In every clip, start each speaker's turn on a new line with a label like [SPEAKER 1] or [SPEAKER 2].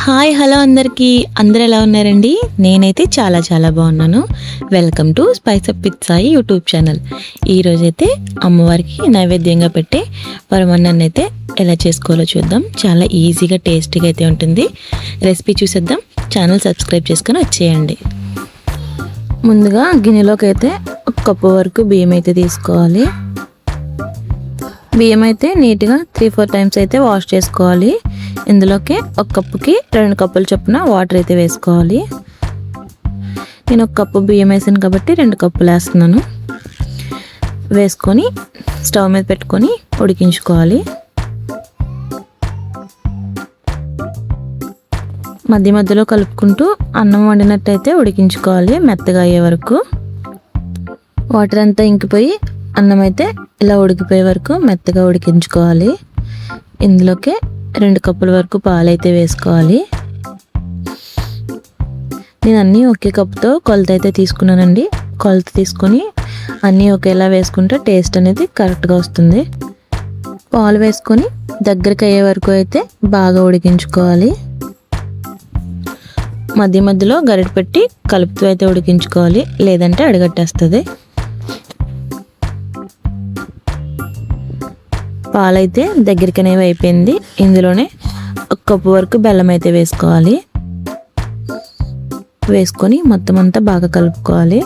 [SPEAKER 1] Hi hello అందరికీ, అందరు ఎలా ఉన్నారండి? నేనైతే చాలా చాలా బాగున్నాను. Welcome to spice up with Sai YouTube channel. ఈరోజైతే అమ్మవారికి నైవేద్యంగా పెట్టే పరమాన్నాన్ని అయితే ఎలా చేసుకోవాలో చూద్దాం. చాలా ఈజీగా టేస్టీగా అయితే ఉంటుంది. రెసిపీ చూసేద్దాం. ఛానల్ సబ్స్క్రైబ్ చేసుకొని వచ్చేయండి. ముందుగా గిన్నెలోకి అయితే ఒక కప్పు వరకు బియ్యం అయితే తీసుకోవాలి. బియ్యం అయితే నీట్గా 3-4 టైమ్స్ అయితే వాష్ చేసుకోవాలి. ఇందులోకి ఒక కప్పుకి 2 కప్పుల చొప్పున వాటర్ అయితే వేసుకోవాలి. నేను ఒక కప్పు బియ్యం వేసాను కాబట్టి 2 కప్పులు వేస్తున్నాను. వేసుకొని స్టవ్ మీద పెట్టుకొని ఉడికించుకోవాలి. మధ్య మధ్యలో కలుపుకుంటూ అన్నం వండినట్టయితే ఉడికించుకోవాలి మెత్తగా అయ్యే వరకు. వాటర్ అంతా ఇంకిపోయి అన్నం అయితే ఇలా ఉడికిపోయే వరకు మెత్తగా ఉడికించుకోవాలి. ఇందులోకి 2 కప్పుల వరకు పాలైతే వేసుకోవాలి. నేను అన్నీ ఒకే కప్పుతో కొలత అయితే తీసుకున్నానండి. కొలత తీసుకొని అన్నీ ఒకేలా వేసుకుంటే టేస్ట్ అనేది కరెక్ట్గా వస్తుంది. పాలు వేసుకొని దగ్గరికి అయ్యే వరకు అయితే బాగా ఉడికించుకోవాలి. మధ్య మధ్యలో గరిట పెట్టి కలుపుతూ అయితే ఉడికించుకోవాలి, లేదంటే అడగట్టేస్తుంది. పాలైతే దగ్గరికి అనేవి అయిపోయింది. ఇందులోనే ఒక కప్పు వరకు బెల్లం అయితే వేసుకోవాలి. వేసుకొని మొత్తం అంతా బాగా కలుపుకోవాలి.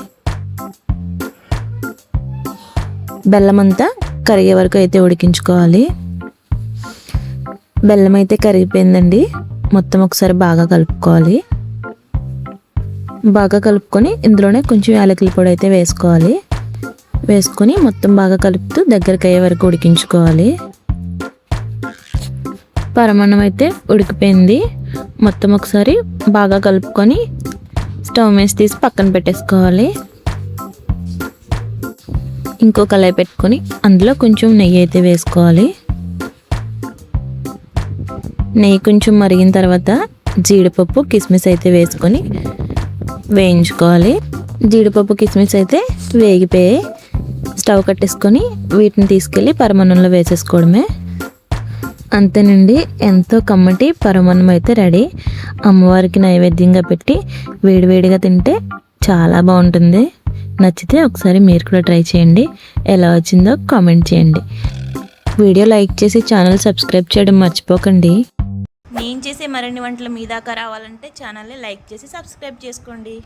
[SPEAKER 1] బెల్లం అంతా కరిగే వరకు అయితే ఉడికించుకోవాలి. బెల్లం అయితే కరిగిపోయిందండి. మొత్తం ఒకసారి బాగా కలుపుకోవాలి. బాగా కలుపుకొని ఇందులోనే కొంచెం యాలకుల పొడి అయితే వేసుకోవాలి. వేసుకొని మొత్తం బాగా కలుపుతూ దగ్గరికి అయ్యే వరకు ఉడికించుకోవాలి. పరమాన్నం అయితే ఉడికిపోయింది. మొత్తం ఒకసారి బాగా కలుపుకొని స్టవ్ మీద తీసి పక్కన పెట్టేసుకోవాలి. ఇంకో కళాయి పెట్టుకొని అందులో కొంచెం నెయ్యి అయితే వేసుకోవాలి. నెయ్యి కొంచెం మరిగిన తర్వాత జీడిపప్పు కిస్మిస్ అయితే వేసుకొని వేయించుకోవాలి. జీడిపప్పు కిస్మిస్ అయితే వేగిపోయి స్టవ్ కట్టేసుకొని వీటిని తీసుకెళ్ళి పరమాన్నంలో వేసేసుకోవడమే. అంతేనండి, ఎంతో కమ్మటి పరమాన్నం అయితే రెడీ. అమ్మవారికి నైవేద్యంగా పెట్టి వేడివేడిగా తింటే చాలా బాగుంటుంది. నచ్చితే ఒకసారి మీరు కూడా ట్రై చేయండి. ఎలా వచ్చిందో కామెంట్ చేయండి. వీడియో లైక్ చేసి ఛానల్ సబ్స్క్రైబ్ చేయడం మర్చిపోకండి.
[SPEAKER 2] నేను చేసే మరిన్ని వంటలు మీ దాకా రావాలంటే ఛానల్ని లైక్ చేసి సబ్స్క్రైబ్ చేసుకోండి.